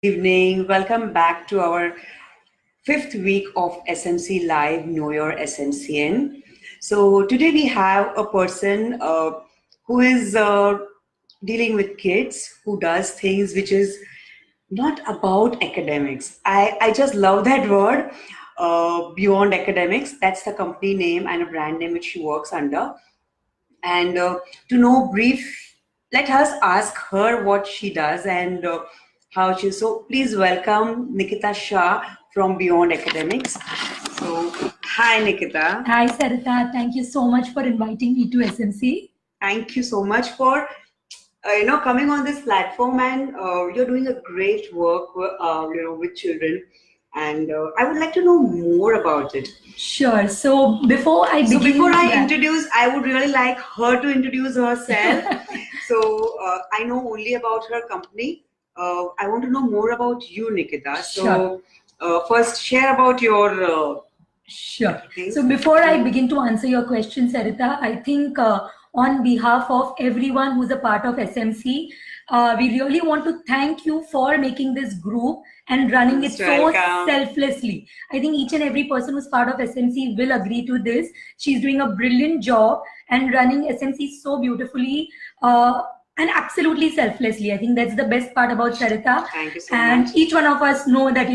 evening. Welcome back to our fifth week of SMC Live, Know Your SMCN. So today we have a person who is dealing with kids, who does things which is not about academics. I just love that word, beyond academics. That's the company name and a brand name which she works under. And to know brief, let us ask her what she does and how she. So please welcome Nikita Shah from Beyond Academics. So hi Nikita. Hi Sarita, thank you so much for inviting me to SMC. Thank you so much for coming on this platform, and you're doing a great work with children, and I would like to know more about it. Sure. So before I begin, before I introduce, I would really like her to introduce herself. So I know only about her company. I want to know more about you, Nikita. So Sure. First, share about your. Sure. things. So before I begin to answer your question, Sarita, I think on behalf of everyone who's a part of SMC, we really want to thank you for making this group and running it Most so welcome. selflessly. I think each and every person who's part of SMC will agree to this. She's doing a brilliant job and running SMC so beautifully. And absolutely selflessly. I think that's the best part about Sarita. Thank you so And much. each one of us know that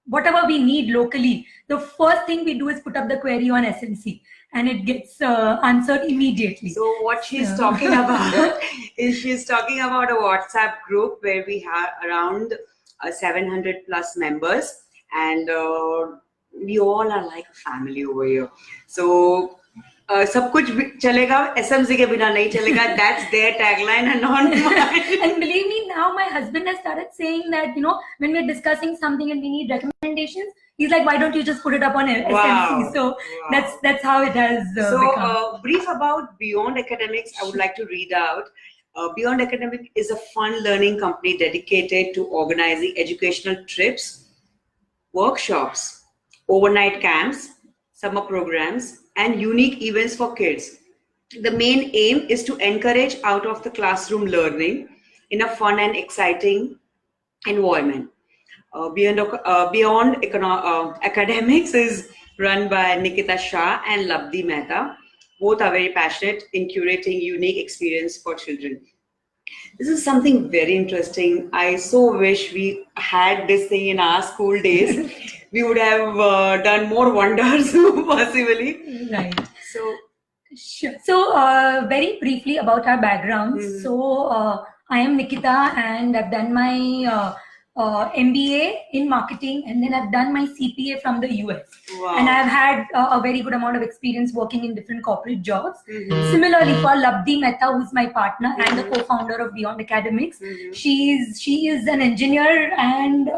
whatever we need locally, the first thing we do is put up the query on SMC and it gets answered immediately. So what she's Yeah. talking about is she's talking about a WhatsApp group where we have around 700 plus members, and we all are like a family over here. So सब कुछ चलेगा, SMC के बिना नहीं चलेगा. That's their tagline and not mine. And believe me, now my husband has started saying that, when we're discussing something and we need recommendations, he's like, why don't you just put it up on SMC? Wow. So Wow. that's how it has become. Brief about Beyond Academics, I would like to read out. Beyond Academic is a fun learning company dedicated to organizing educational trips, workshops, overnight camps, summer programs, and unique events for kids. The main aim is to encourage out of the classroom learning in a fun and exciting environment. Beyond Academics is run by Nikita Shah and Labdi Mehta. Both are very passionate in curating unique experience for children. This is something very interesting. I so wish we had this thing in our school days. We would have done more wonders, possibly. Right. So, Sure. So, very briefly about our backgrounds. Mhm. So, I am Nikita, and I've done my MBA in marketing, and then I've done my CPA from the US. Wow. And I've had a very good amount of experience working in different corporate jobs. Mhm. Similarly, for Labdi Mehta, who's my partner and the co-founder of Beyond Academics, Mhm. she is an engineer, and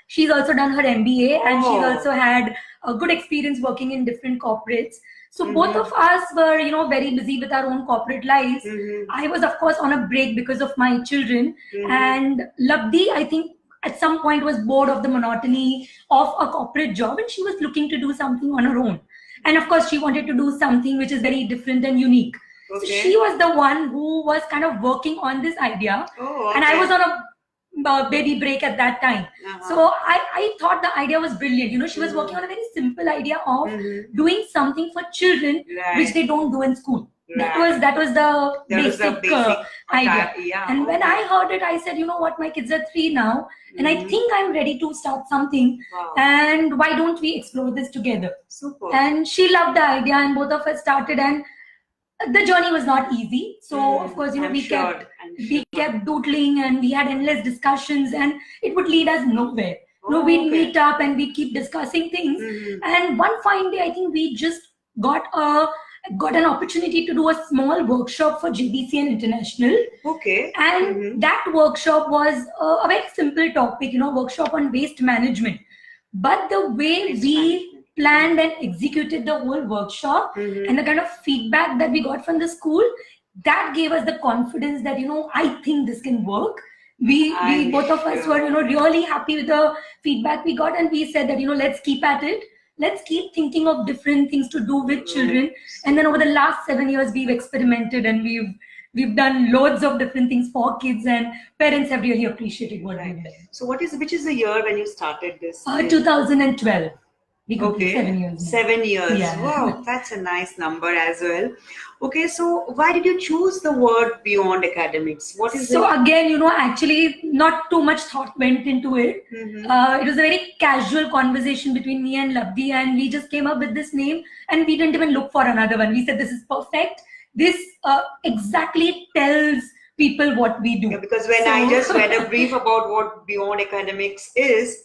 she's also done her MBA, and she's Oh. also had a good experience working in different corporates. So Mhm. both of us were, very busy with our own corporate lives. Mhm. I was, of course, on a break because of my children. Mhm. And Labdi, I think, at some point was bored of the monotony of a corporate job, and she was looking to do something on her own. And of course, she wanted to do something which is very different and unique. Okay. So she was the one who was kind of working on this idea. Oh, okay. And I was on a baby break at that time. Uh-huh. So I thought the idea was brilliant. She was Mhm. working on a very simple idea of Mhm. doing something for children Right. which they don't do in school. That Right. was the That was the basic, basic idea. yeah. And when Okay. I heard it, I said, you know what, my kids are 3 now, and I Mhm. think I'm ready to start something. Wow. And why don't we explore this together? Super. And she loved the idea, and both of us started. And the journey was not easy. So of course, I'm we sure. kept doodling, and we had endless discussions, and it would lead us nowhere. Oh, We'd okay. meet up and we'd keep discussing things. Mhm. And one fine day, I think we just got an opportunity to do a small workshop for JBCN International. Okay. And Mhm. that workshop was a very simple topic, workshop on waste management. But the way Waste we management. planned and executed the whole workshop, Mhm. and the kind of feedback that we got from the school, that gave us the confidence that, I think this can work. We I'm both of us were, sure. really happy with the feedback we got, and we said that, let's keep at it. Let's keep thinking of different things to do with children. And then over the last 7 years, we've experimented, and we've We've done loads of different things for kids, and parents have really appreciated what we've done. So which is the year when you started this? 2012. We complete Okay, 7 years now. 7 years. Yeah. Wow, that's a nice number as well. Okay, so why did you choose the word beyond academics? What is So it? again, actually not too much thought went into it. It was a very casual conversation between me and Labdi, and we just came up with this name, and we didn't even look for another one. We said this is perfect. This exactly tells people what we do. Yeah, because when I just read a brief about what beyond academics is,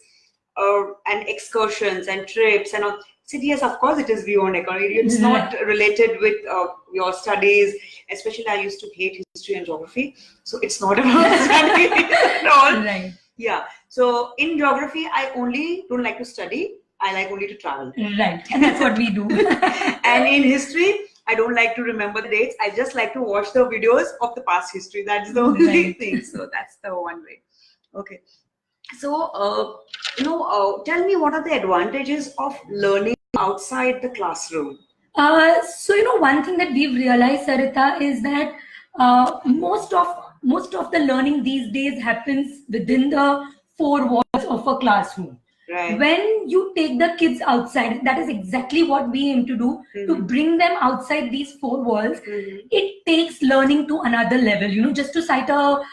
and excursions and trips and all, said yes, of course it is beyond academics. It's not related with your studies. Especially, I used to hate history and geography, so it's not about study at all. Right. Yeah. So in geography, I only don't like to study. I like only to travel. Right, and that's what we do. And in history, I don't like to remember the dates. I just like to watch the videos of the past history. That's the only thing. So that's the one way. Okay. So, tell me, what are the advantages of learning outside the classroom? So one thing that we've realized, Sarita, is that most of the learning these days happens within the four walls of a classroom. Right. When you take the kids outside, that is exactly what we aim to do, to bring them outside these four walls. It takes learning to another level. Just to cite a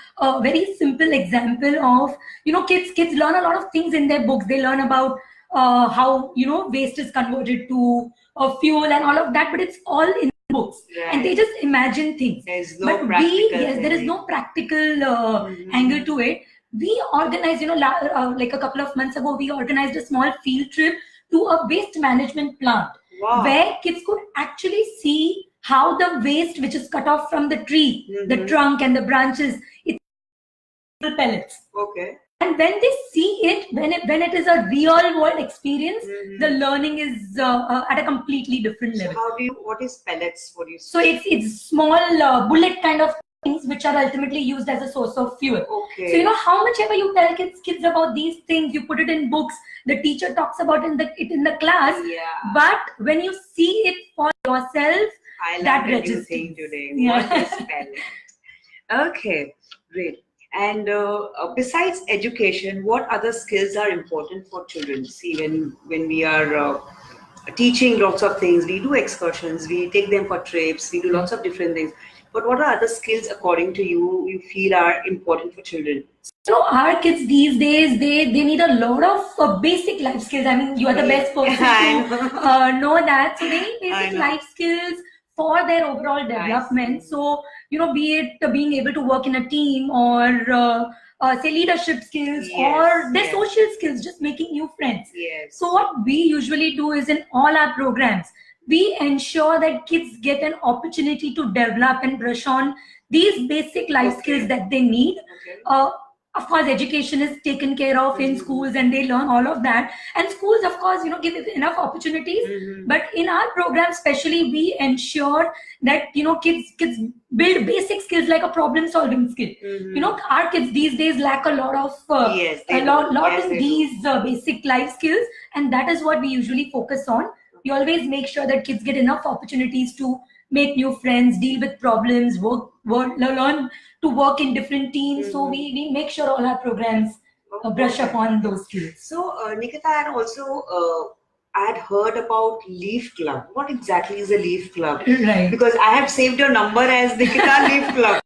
very simple example of, kids learn a lot of things in their books. They learn about how, waste is converted to fuel and all of that, but it's all in books. Right. And they just imagine things. There's no But practical there is no practical angle to it. We organized, like a couple of months ago, we organized a small field trip to a waste management plant. Wow. Where kids could actually see how the waste which is cut off from the tree, the trunk and the branches, it's pellets. Okay. And when they see it, when it is a real world experience, the learning is at a completely different level. So what is pellets? What do you say? So it's small bullet kind of things which are ultimately used as a source of fuel. Okay. So how much ever you tell kids about these things, you put it in books, the teacher talks about it in the class. Yeah. But when you see it for yourself, I that learned a new registers. thing today. Yeah. What is pellet? Okay, great. And besides education, what other skills are important for children? See, when we are teaching lots of things, we do excursions, we take them for trips, we do lots of different things. But what are other skills, according to you feel are important for children? So our kids these days, they need a lot of basic life skills. I mean, you are the best person to know that. So they need basic life skills for their overall development. So, be it being able to work in a team, or say leadership skills, or their social skills, just making new friends. Yes. So what we usually do is, in all our programs, we ensure that kids get an opportunity to develop and brush on these basic life skills that they need. Of course, education is taken care of in schools, and they learn all of that. And schools, of course, give enough opportunities. But in our program, especially, we ensure that kids build basic skills like a problem-solving skill. Our kids these days lack a lot of these basic life skills, and that is what we usually focus on. We always make sure that kids get enough opportunities to make new friends, deal with problems, learn to work in different teams. So we make sure all our programs brush upon those skills. So, Nikita, I had heard about Leaf Club. What exactly is a Leaf Club? Right. Because I have saved your number as Nikita Leaf Club.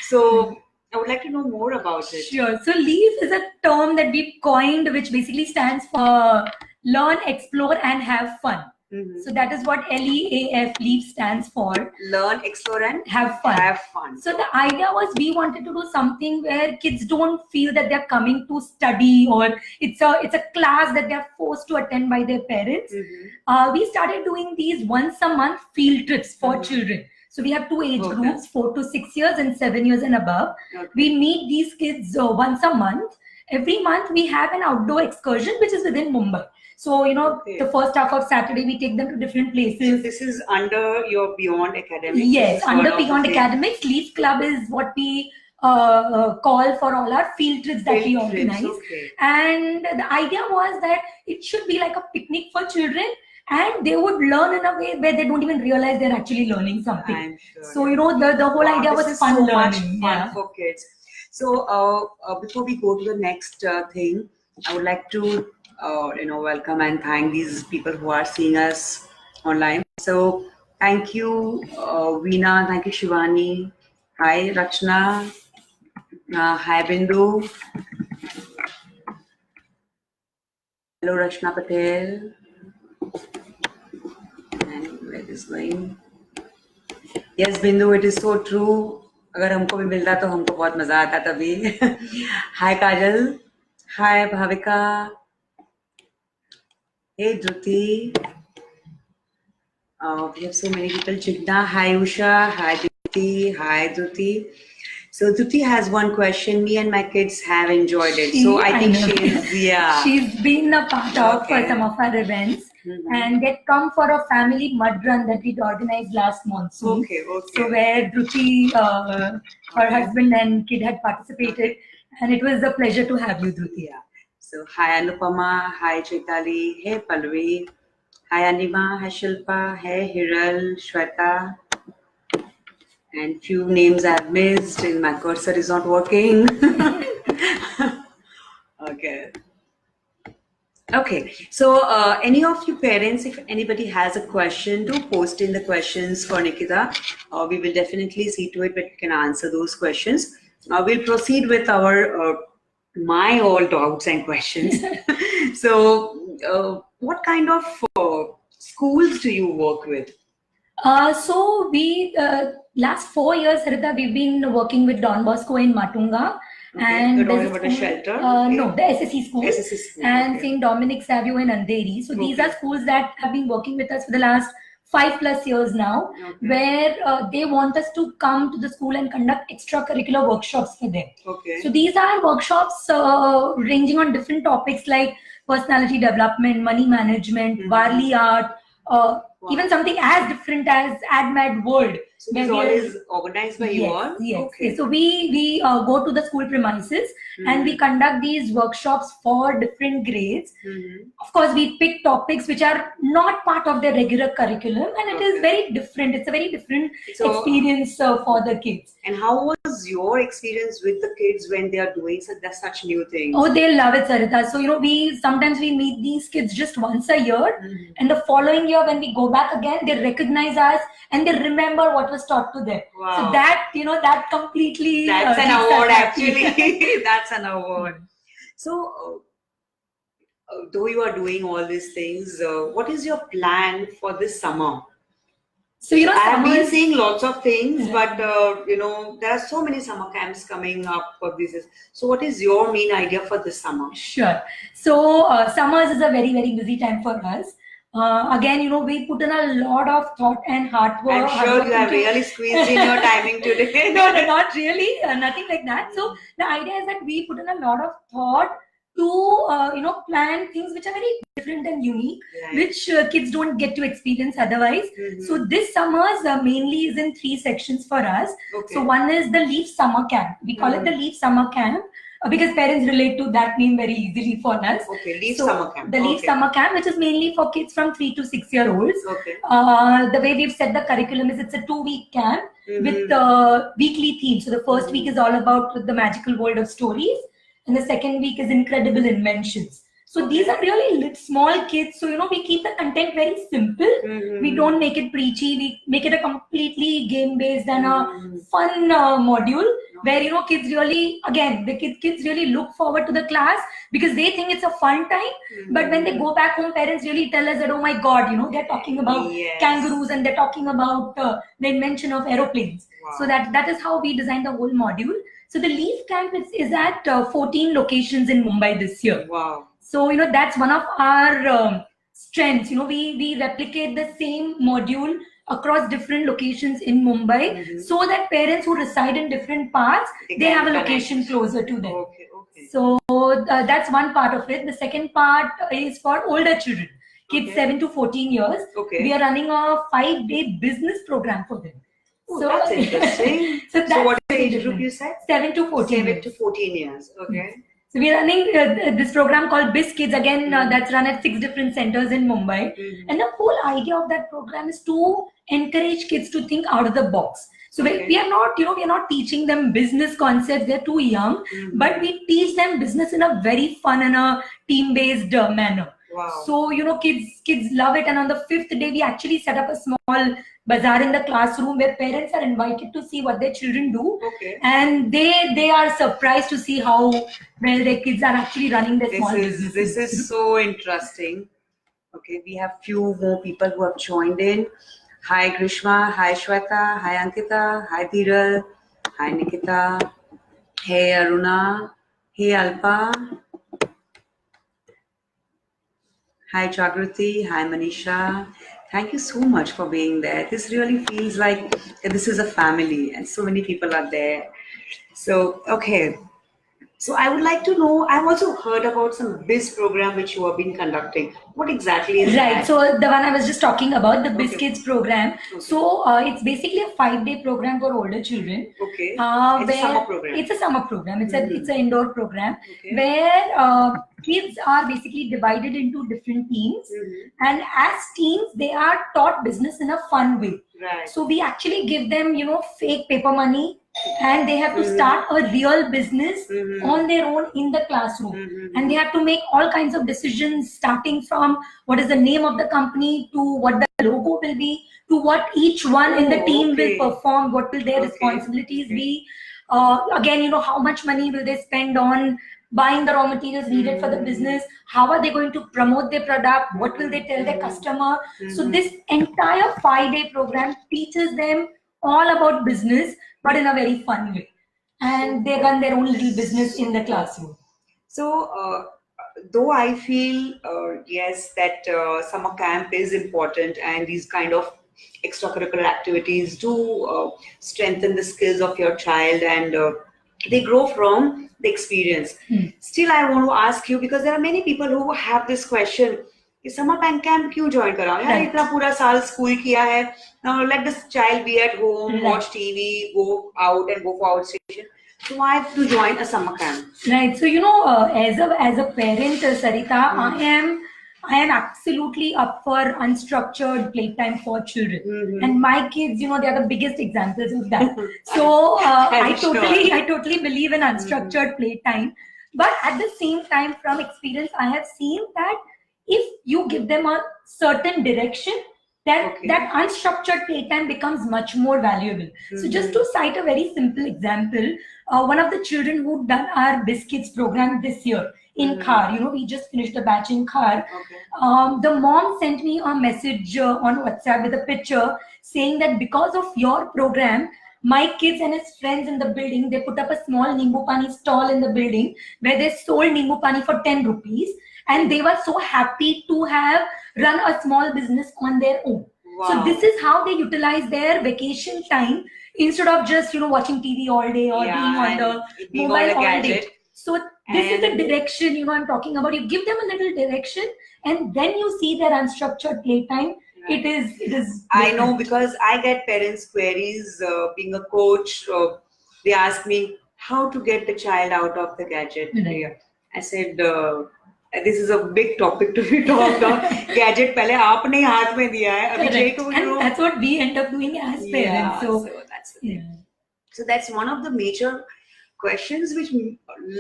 So, I would like to know more about it. Sure. So, LEAF is a term that we've coined, which basically stands for Learn, Explore, and Have Fun. So that is what LEAF, LEAF stands for. Learn, explore, and have fun. Have fun. So the idea was, we wanted to do something where kids don't feel that they're coming to study, or it's a class that they're forced to attend by their parents. We started doing these once a month field trips for children. So we have two age groups, 4 to 6 years and 7 years and above. We meet these kids once a month. Every month we have an outdoor excursion which is within Mumbai. So, the first half of Saturday, we take them to different places. So this is under your Beyond Academics? Yes, under Beyond Academics. Leaf Club is what we call for all our field trips that we organize. And the idea was that it should be like a picnic for children, and they would learn in a way where they don't even realize they're actually learning something. I'm sure. So the whole idea This was is fun so learning. much fun for kids. So before we go to the next thing, I would like to welcome and thank these people who are seeing us online. So thank you, Veena. Thank you, Shivani. Hi, Rachna. Hi, Bindu. Hello, Rachna Patel. And where is going? Yes, Bindu, it is so true. अगर हमको भी मिलता तो हमको बहुत मजा आता तभी. Hi, Kajal. Hi, Bhavika. Hey, Dhruti. We have so many people. Jigna. Hi, Usha. Hi, Dhruti. Hi, Dhruti. So Dhruti has one question. Me and my kids have enjoyed it. So I think she's been a part of some of our events, and they come for a family mud run that we organized last monsoon. So where Dhruti, her husband and kid had participated, and it was a pleasure to have you, Dhruti. So hi Anupama, hi Chaitali, hey Palvi, hi Anima, hi Shilpa, hey Hiral, Shweta. And few names I've missed and my cursor is not working. Okay. So any of you parents, if anybody has a question, do post in the questions for Nikita. We will definitely see to it that we can answer those questions. We'll proceed with our my all doubts and questions. So what kind of schools do you work with? So we last 4 years, Harita, we've been working with Don Bosco in Matunga. And you're talking about a shelter? No, the SSC school. And okay. St. Dominic Savio in Andheri. So these are schools that have been working with us for the last 5+ years now, where they want us to come to the school and conduct extracurricular workshops for them. So these are workshops ranging on different topics like personality development, money management, Varli art, even something as different as AdMad World. So this all is organized by you all? Yes. So we go to the school premises and we conduct these workshops for different grades. Of course, we pick topics which are not part of their regular curriculum, and it is very different. It's a very different experience for the kids. And how was your experience with the kids when they are doing such new things? Oh, they love it, Sarita. So, sometimes we meet these kids just once a year, and the following year when we go back again, they recognize us and they remember what was taught to them. So that, that completely... That's an award, actually. That's an award. So, though you are doing all these things, what is your plan for this summer? So, I have been seeing lots of things, but, there are so many summer camps coming up for this. So what is your main idea for this summer? Sure. So, summers is a very, very busy time for us. Again, we put in a lot of thought and hard work. I'm sure you have really squeezed in your timing today. No, not really. Nothing like that. So the idea is that we put in a lot of thought to, plan things which are very different and unique, which kids don't get to experience otherwise. So this summer's mainly is in 3 sections for us. So one is the Leaf Summer Camp. We call it the Leaf Summer Camp. Because parents relate to that name very easily for us. Leaf Summer Camp. The Leaf Summer Camp, which is mainly for kids from 3 to 6 year olds. The way we've set the curriculum is it's a 2-week camp with weekly themes. So the first week is all about the magical world of stories, and the second week is incredible inventions. So these are really small kids. So, we keep the content very simple. We don't make it preachy. We make it a completely game-based and a fun module where, kids really, again, the kids really look forward to the class because they think it's a fun time. But when they go back home, parents really tell us that, oh my God, they're talking about kangaroos and they're talking about the invention of aeroplanes. So that is how we designed the whole module. So the Leaf Camp is at 14 locations in Mumbai this year. So, that's one of our strengths. We replicate the same module across different locations in Mumbai so that parents who reside in different parts, they have a location closer to them. So that's one part of it. The second part is for older children, kids 7 to 14 years. We are running a 5-day business program for them. So that's interesting. So what is the age group you said? 7 to 14 7 to 14 years. So we're running this program called Biz Kids. Again, that's run at 6 different centers in Mumbai. And the whole idea of that program is to encourage kids to think out of the box. So we are not, we are not teaching them business concepts. They're too young, but we teach them business in a very fun and a team-based manner. Wow. So kids love it. And on the 5th day, we actually set up a small bazaar in the classroom where parents are invited to see what their children do. Okay. And they are surprised to see how well their kids are actually running their small businesses. This is so interesting. Okay, we have few more people who have joined in. Hi Grishma, hi Shweta, hi Ankita, hi Dhiral, hi Nikita, hey Aruna, hey Alpa, hi Jagruti, hi Manisha. Thank you so much for being there. This really feels like this is a family and so many people are there. So, okay. So I would like to know, I've also heard about some BIZ program which you have been conducting. What exactly is that? Right. So the one I was just talking about, the Biz Okay. Kids program. Okay. So it's basically a 5-day program for older children. Okay. It's a summer program. It's a summer program. It's an indoor program Okay. where kids are basically divided into different teams, and as teams they are taught business in a fun way. Right. So we actually give them, fake paper money, and they have to start a real business on their own in the classroom. And they have to make all kinds of decisions, starting from what is the name of the company to what the logo will be, to what each one in the team will perform, what will their responsibilities be. Again, how much money will they spend on buying the raw materials needed for the business, how are they going to promote their product, what will they tell their customer. So this entire 5-day program teaches them all about business, but in a very fun way. And they run their own little business in the classroom. So, though I feel, yes, that summer camp is important and these kind of extracurricular activities do strengthen the skills of your child and they grow from the experience. Still, I want to ask you, because there are many people who have this question, कि summer camp क्यों join कराऊं यार, इतना पूरा साल school किया है, now let this child be at home, watch TV, go out and go for outstation. So why to join a summer camp? Right. So as a parent, Sarita, I am absolutely up for unstructured playtime for children, and my kids, they are the biggest examples of that. So I totally believe in unstructured playtime. But at the same time, from experience, I have seen that if you give them a certain direction, that unstructured playtime becomes much more valuable. So just to cite a very simple example, one of the children who done our Biz Kids program this year in Khar, we just finished the batch in Khar. The mom sent me a message on WhatsApp with a picture saying that because of your program, my kids and his friends in the building, they put up a small Nimbu Pani stall in the building where they sold Nimbu Pani for 10 rupees. And they were so happy to have run a small business on their own. Wow. So this is how they utilize their vacation time instead of just watching TV all day or being on the mobile all day. So this is the direction I'm talking about. You give them a little direction, and then you see their unstructured playtime. It is. I know, because I get parents' queries. Being a coach, they ask me how to get the child out of the gadget. I said, this is a big topic to be talked about. Gadget पहले आपने हाथ में दिया है, अभी and that's what we end up doing as parents. So that's one of the major questions which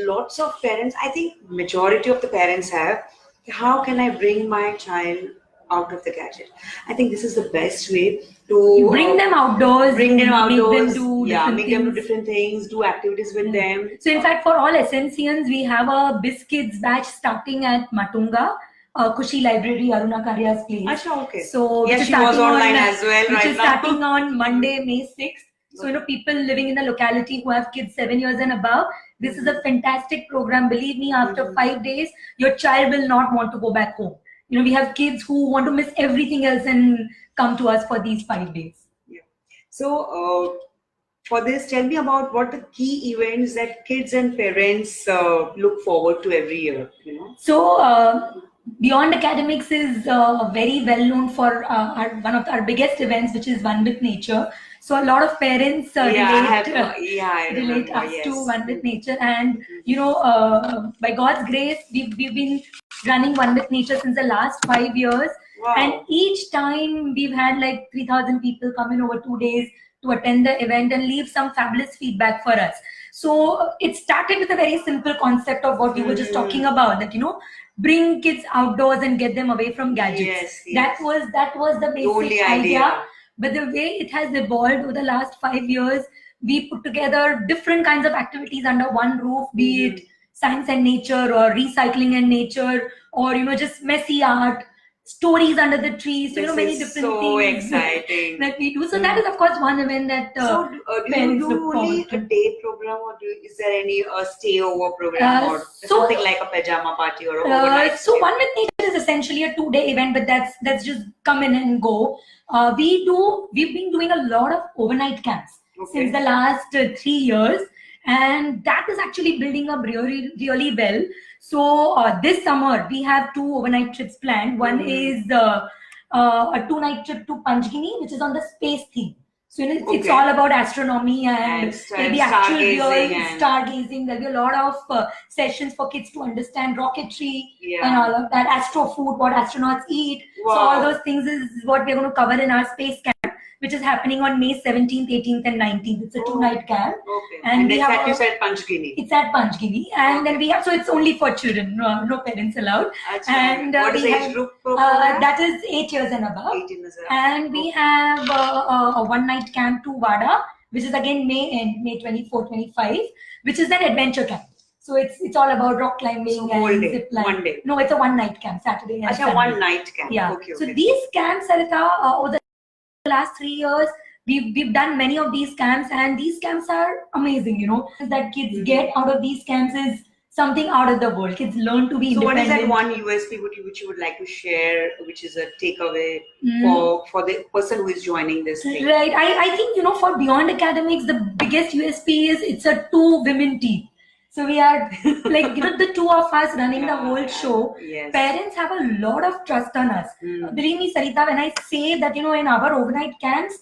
lots of parents, I think majority of the parents have. How can I bring my child out of the gadget? I think this is the best way to bring them outdoors, make them do different things, do activities with them. So in fact, for all SNCians, we have a Biz Kids batch starting at Matunga, Kushi Library, Aruna Karya's place. Achha, okay. So yes, she was online as well. Which is starting on Monday, May 6th. So people living in the locality who have kids 7 years and above, this is a fantastic program. Believe me, after 5 days, your child will not want to go back home. We have kids who want to miss everything else and come to us for these 5 days. Yeah. So for this, tell me about what the key events that kids and parents look forward to every year. So Beyond Academics is very well known for one of our biggest events, which is One with Nature. So a lot of parents Yeah, I have. relate Yeah, I relate remember. us to Yes. One with Nature, and Mhm. by God's grace, we've been running One with Nature since the last 5 years, and Wow. each time we've had like 3,000 people come in over 2 days to attend the event and leave some fabulous feedback for us. So it started with a very simple concept of what you were just talking Mm. about, that bring kids outdoors and get them away from gadgets. Yes, That yes. was the The only basic idea. idea. But the way it has evolved over the last 5 years, we put together different kinds of activities under one roof, be it Mhm. science and nature, or recycling and nature, or just messy art, stories under the trees. So This many is different so things exciting. that we do. So that Mm. is of course one event that So, do you parents do look only forward a to. day program, or is there any stay over program, Uh, or so something like a pajama party or an overnight so stay? One with Nature is essentially a 2 day event, but that's just come in and go. We've been doing a lot of overnight camps since the Okay. last 3 years, and that is actually building up really really well. So this summer we have two overnight trips planned. One Mm-hmm. is a 2 night trip to Panchgini, which is on the space theme. So it's all Okay. about astronomy, and And there'll be actual stargazing real and stargazing. There'll be a lot of sessions for kids to understand rocketry and yeah. all of that, astro food, what astronauts eat. So all Wow. those things is what we're going to cover in our space camp, which is happening on May 17th, 18th, and 19th. It's a Oh, two-night camp, okay. and And we it's have that you said Panchgini. it's at Panchgini, and then Okay. we have, so it's only for children, no parents allowed, Acha. and What is we the have age group program? that is 8 years and above. 18 is up. And we Okay. have a one-night camp to Wada, which is again May 24, 25, which is an adventure camp. So it's all about rock So climbing whole and day, zip line. one day. No, it's a one-night camp, Saturday and Acha, Sunday. one night camp. Yeah. Okay, So okay. these camps, Sarita, over the last 3 years, we've done many of these camps, and these camps are amazing. That kids get out of these camps is something out of the world. Kids learn to be So what is that independent. one USP which you would like to share, which is a takeaway Mm. for the person who is joining this thing? Right. I think, for beyond academics, the biggest USP is it's a two women team. So we are like, the two of us running the whole show. Yes. Parents have a lot of trust on us. Believe me, Sarita, when I say that, in our overnight camps,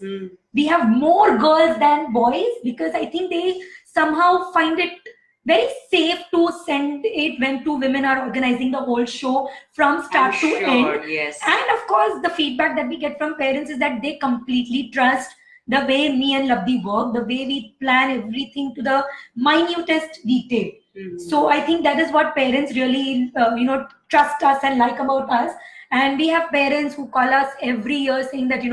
we have more girls than boys, because I think they somehow find it very safe to send it when two women are organizing the whole show from start I'm to sure, end. yes. And of course, the feedback that we get from parents is that they completely trust the way me and Labdi work, the way we plan everything to the minutest detail. So I think that is what parents really, trust us and like about us. And we have parents who call us every year saying that,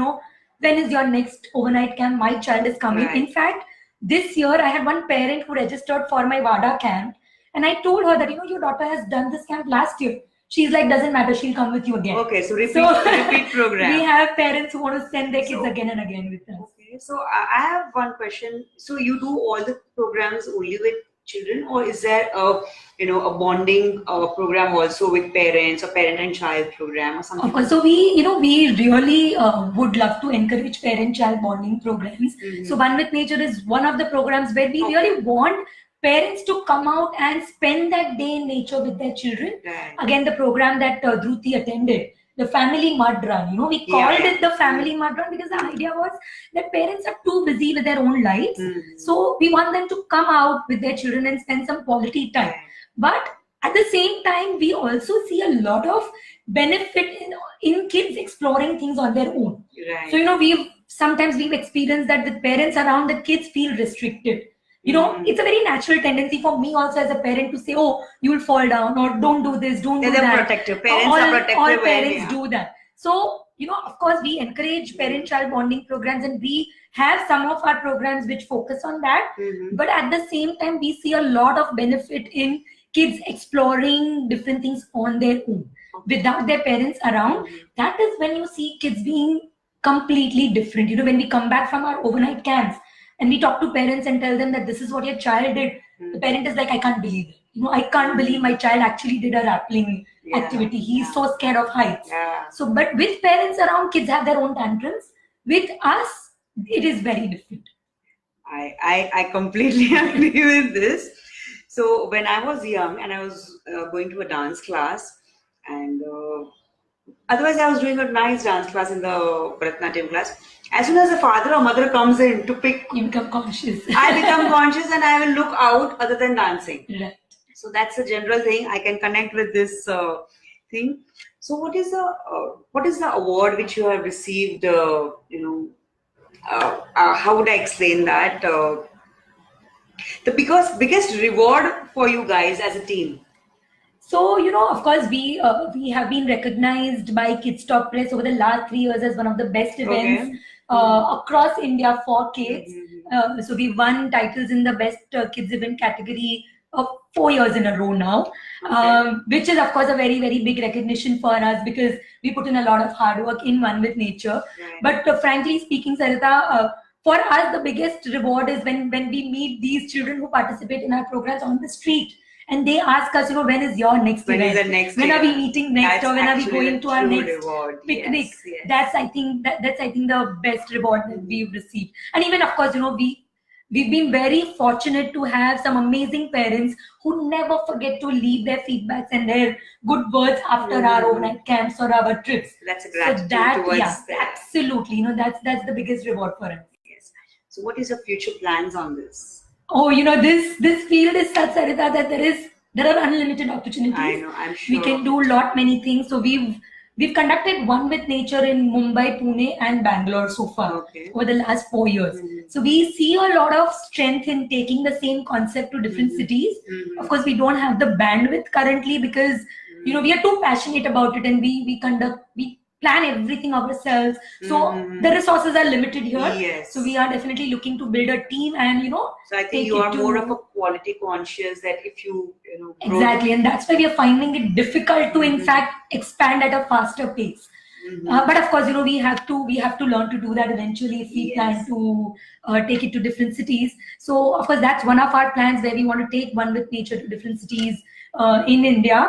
when is your next overnight camp? My child is coming. Right. In fact, this year I had one parent who registered for my WADA camp, and I told her that, your daughter has done this camp last year. She's like, doesn't matter, she'll come with you again. Okay, so repeat program. We have parents who want to send their kids again and again with us. Okay, so I have one question. So you do all the programs only with children, or is there a bonding program also with parents, or parent and child program or something? Of course. So we really would love to encourage parent-child bonding programs. So One with Nature is one of the programs where we really want parents to come out and spend that day in nature with their children. Right. Again, the program that Dhruti attended, the family mud run. We called it the family mud run because the idea was that parents are too busy with their own lives. So we want them to come out with their children and spend some quality time. Right. But at the same time, we also see a lot of benefit in kids exploring things on their own. Right. So, we've experienced that with parents around, the kids feel restricted. It's a very natural tendency for me also as a parent to say, oh, you'll fall down, or don't do this, don't do that. They're protective. Parents are protective. All parents do that. So, of course, we encourage parent-child bonding programs, and we have some of our programs which focus on that. But at the same time, we see a lot of benefit in kids exploring different things on their own without their parents around. That is when you see kids being completely different. When we come back from our overnight camps and we talk to parents and tell them that this is what your child did, the parent is like, I can't believe it. I can't believe my child actually did a rappelling activity. He's so scared of heights. So, but with parents around, kids have their own tantrums. With us, it is very different. I completely agree with this. So when I was young and I was going to a dance class, and Otherwise, I was doing a nice dance class in the Bharatanatyam class. As soon as a father or mother comes in to pick, You become conscious. I become conscious and I will look out other than dancing. Right. So that's a general thing. I can connect with this thing. So what is the award which you have received? How would I explain that? The biggest reward for you guys as a team. So, of course, we have been recognized by Kids Talk Press over the last 3 years as one of the best events Okay. across India for kids. Mm-hmm. So we won titles in the best kids event category 4 years in a row now, Okay. which is of course a very very big recognition for us because we put in a lot of hard work in One with Nature. Right. But frankly speaking, Sarita, for us the biggest reward is when we meet these children who participate in our programs on the street and they ask us, when is your next When is event? the next When are we event? meeting next, That's or when are we actually going the to our true next reward. picnic? Yes, yes. That's I think the best reward that we've received. And even of course, we've been very fortunate to have some amazing parents who never forget to leave their feedbacks and their good words after our overnight camps or our trips. That's a So gratitude that, towards yeah, them. absolutely. That's the biggest reward for us. Yes. So what is your future plans on this? Oh, this field is such, Sarita, that there are unlimited opportunities. I know, I'm sure. We can do many things. So we've conducted One with Nature in Mumbai, Pune, and Bangalore so far. Okay. Over the last 4 years. Mhm. So we see a lot of strength in taking the same concept to different cities. Of course, we don't have the bandwidth currently because we are too passionate about it, and we plan everything ourselves. So the resources are limited here. Yes. So we are definitely looking to build a team and So I think take you it are to- more of a quality conscious that if you grow Exactly, and that's why we are finding it difficult to, in fact, expand at a faster pace. But of course, we have to learn to do that eventually if we Yes. plan to take it to different cities. So of course, that's one of our plans where we want to take One with Nature to different cities in India.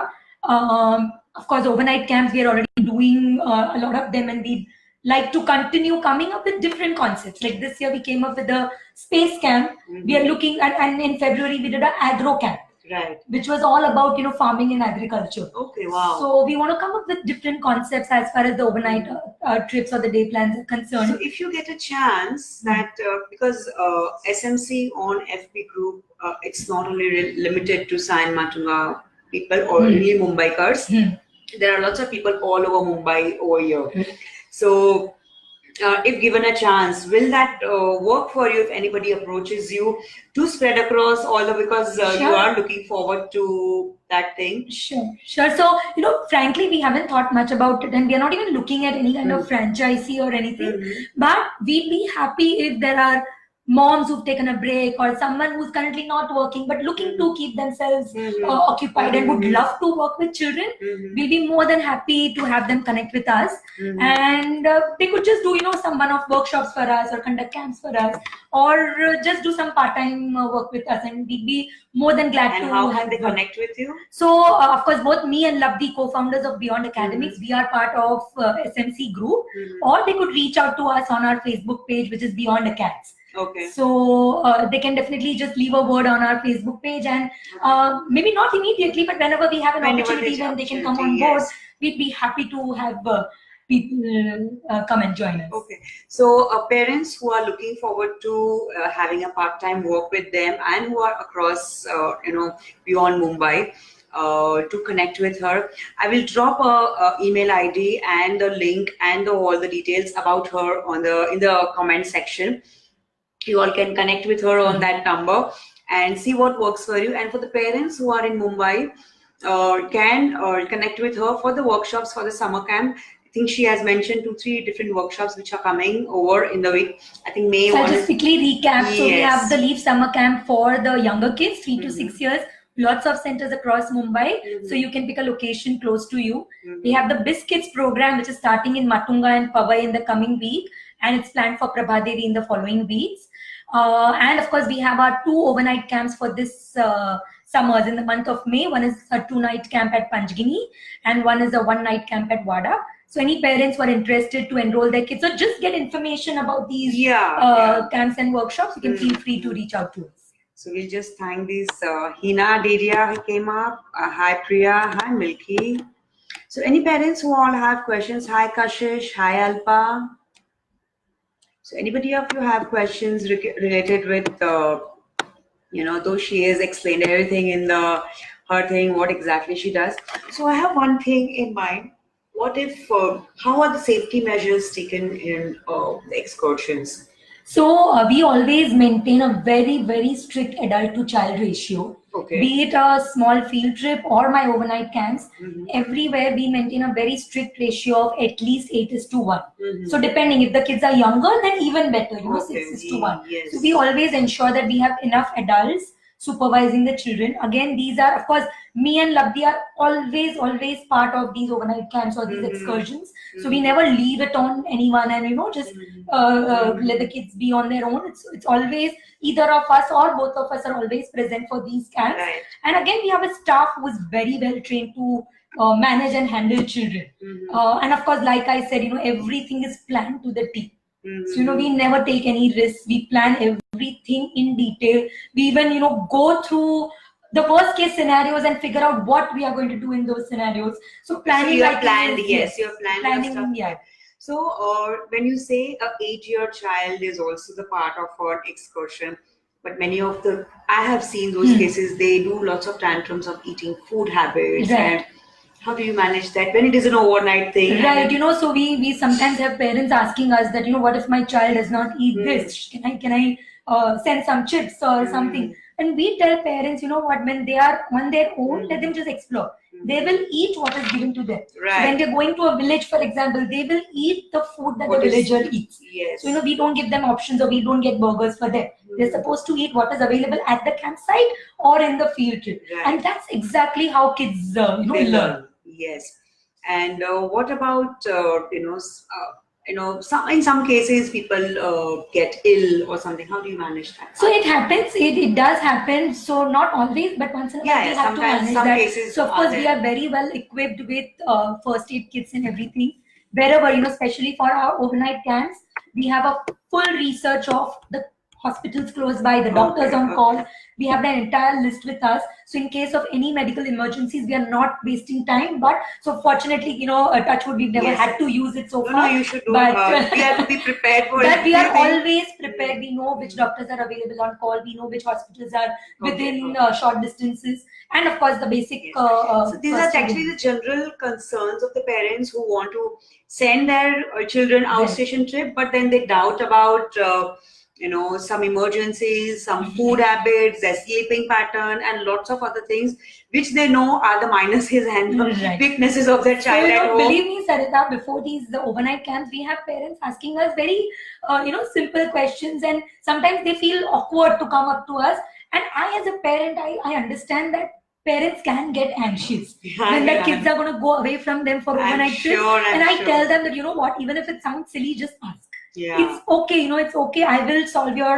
Of course, overnight camps we are already doing a lot of them, and we like to continue coming up with different concepts. Like this year, we came up with a space camp. We are looking at, and in February we did an agro camp. Right. Which was all about farming and agriculture. Okay, wow. So we want to come up with different concepts as far as the overnight trips or the day plans are concerned. So if you get a chance that because SMC on FB group, it's not only limited to Sayan Matunga people or only Mumbaikars. There are lots of people all over Mumbai over here. So if given a chance, will that work for you if anybody approaches you to spread across all the, because you Sure. are looking forward to that thing? Sure. So, frankly, we haven't thought much about it, and we are not even looking at any kind of franchisee or anything. But we'd be happy if there are moms who've taken a break or someone who's currently not working but looking to keep themselves occupied and would love to work with children. We'll be more than happy to have them connect with us, and they could just do some one-off workshops for us or conduct camps for us, or just do some part-time work with us, and we'd be more than glad And to how have can they them. connect with you? So, of course, both me and Labdi, co-founders of Beyond Academics, we are part of SMC group, or they could reach out to us on our Facebook page, which is Beyond Acats. Okay. So they can definitely just leave a word on our Facebook page, and maybe not immediately, but whenever we have an opportunity when they can come on board, we'd be happy to have people come and join us. Okay. So parents who are looking forward to having a part-time work with them and who are across, beyond Mumbai, to connect with her, I will drop a email ID and the link and all the details about her in the comment section. You all can connect with her on that number and see what works for you. And for the parents who are in Mumbai, can connect with her for the workshops for the summer camp. I think she has mentioned 2-3 different workshops which are coming over in the week. I think May. So I'll just quickly recap. Yes. So we have the Leaf Summer Camp for the younger kids, 3 to 6 years. Lots of centers across Mumbai, so you can pick a location close to you. We have the Biscuits program, which is starting in Matunga and Powai in the coming week, and it's planned for Prabhadevi in the following weeks. And of course, we have our 2 overnight camps for this summers in the month of May. One is a 2-night camp at Panchgini, and one is a 1-night camp at Wada. So any parents who are interested to enroll their kids or just get information about these camps and workshops, you can feel free to reach out to us. So we'll just thank these Hina Deria who came up. Hi Priya. Hi Milky. So any parents who all have questions? Hi Kashish, hi Alpa. So anybody of you have questions related with though she has explained everything in the her thing, what exactly she does. So I have one thing in mind. What if how are the safety measures taken in the excursions? So we always maintain a very, very strict adult to child ratio. Okay. Be it a small field trip or my overnight camps, Mhm. everywhere we maintain a very strict ratio of at least 8 is to 1. Mhm. So depending, if the kids are younger, then even better, Okay. 6 is to 1. Yes. So we always ensure that we have enough adults supervising the children. Again, these are, of course, me and Labdi are always part of these overnight camps or these Mhm. excursions. So we never leave it on anyone and just let the kids be on their own. It's always either of us or both of us are always present for these camps. Right. And again, we have a staff who is very well trained to manage and handle children. And of course, like I said, everything is planned to the T. So, we never take any risks. We plan everything in detail. We even, go through the worst case scenarios and figure out what we are going to do in those scenarios. So planning, you I have think, planned, is, yes, you have planned your planning, stuff. yeah. So, when you say a 8-year child is also the part of an excursion, but many of the I have seen those cases. They do lots of tantrums of eating food habits, Right. and how do you manage that when it is an overnight thing? Right, so we sometimes have parents asking us that, what if my child does not eat this? Can I send some chips or something? And we tell parents, what, when they are on their own, let them just explore. They will eat what is given to them. Right. So when they're going to a village, for example, they will eat the food that What the is- villager eats. Yes. So, we don't give them options or we don't get burgers for them. They're supposed to eat what is available at the campsite or in the field trip. Right. And that's exactly how kids, They learn. Yes. And what about some in some cases people get ill or something. How do you manage that? So it happens, it does happen. So not always, but once in a while Yeah, we yeah, have to sometimes manage some that. cases So of are course we there. are very well equipped with first aid kits and everything. Wherever, especially for our overnight camps, we have a full research of the hospitals close by, the doctors Okay, on call. okay. We have the entire list with us. So in case of any medical emergencies, we are not wasting time. But so fortunately, touch wood, we've never Yes. had to use it so No, far. you should do. But We have to be prepared for but we are everything. always prepared. We know which doctors are available on call. We know which hospitals are within Okay. short distances, and of course the basic. Yes. So these are first aid. actually the general concerns of the parents who want to send their children outstation trip, but then they doubt about some emergencies, some food habits, their sleeping pattern, and lots of other things which they know are the minuses and the Right. weaknesses of their child at home. Believe me, Sarita, before the overnight camps, we have parents asking us very, simple questions, and sometimes they feel awkward to come up to us. And I, as a parent, I understand that parents can get anxious when their kids are going to go away from them for overnight trips. And I tell them that, what, even if it sounds silly, just ask. Yeah. It's okay, it's okay. I will solve your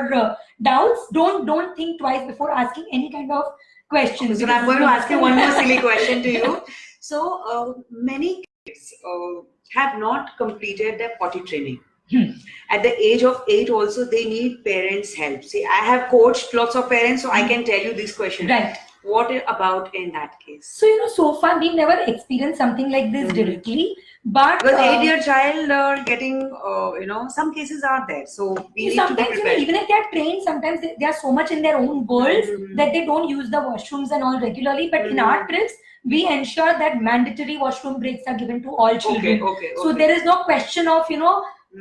doubts. Don't think twice before asking any kind of questions. So I'm going to ask you one more silly question to you. So many kids have not completed their potty training. At the age of 8 also they need parents' help. See, I have coached lots of parents, so I can tell you this question. Right. What about in that case? So, so far we've never experienced something like this directly. But because 8-year child getting, some cases are there. So we need sometimes, to be prepared. even if they are trained, sometimes they are so much in their own worlds that they don't use the washrooms and all regularly. But in our trips, we ensure that mandatory washroom breaks are given to all children. Okay. So there is no question of,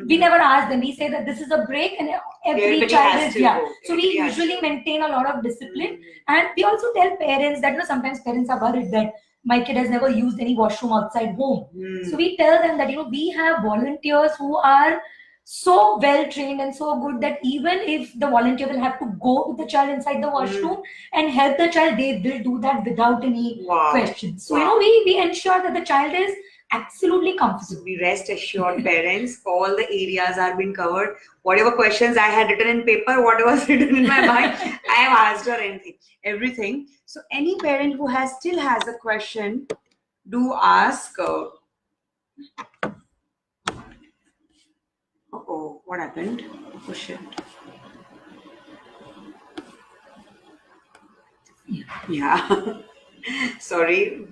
we never ask them. We say that this is a break and every child is, So we usually maintain a lot of discipline. And we also tell parents that, sometimes parents are worried that my kid has never used any washroom outside home. So we tell them that, we have volunteers who are so well trained and so good that even if the volunteer will have to go with the child inside the washroom and help the child, they will do that without any questions. So, we ensure that the child is absolutely comfortable. So be rest assured, parents, all the areas are being covered. Whatever questions I had written in paper, what was written in my mind, I have asked her everything. So any parent who still has a question, do ask. Oh, what happened? Oh shit. Yeah. Sorry.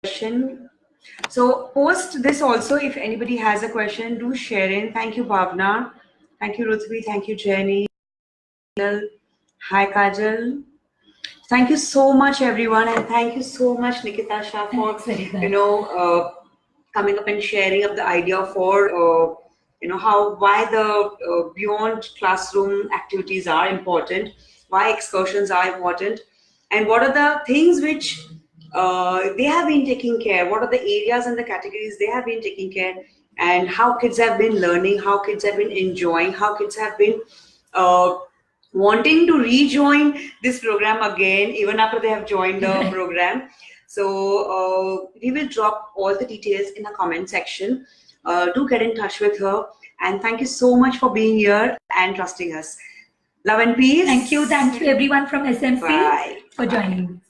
question. So post this also, if anybody has a question, do share in. Thank you, Bhavna. Thank you, Ruthvi. Thank you, Jenny. Hi, Kajal. Thank you so much, everyone, and thank you so much, Nikita Shah, for Thanks, Sarita. coming up and sharing up the idea for how why the beyond classroom activities are important, why excursions are important, and what are the things which they have been taking care, what are the areas and the categories they have been taking care, and how kids have been learning, how kids have been enjoying, how kids have been wanting to rejoin this program again even after they have joined the program. So we will drop all the details in the comment section. Do get in touch with her, and thank you so much for being here and trusting us. Love and peace. Thank you everyone from SMC Bye. for joining.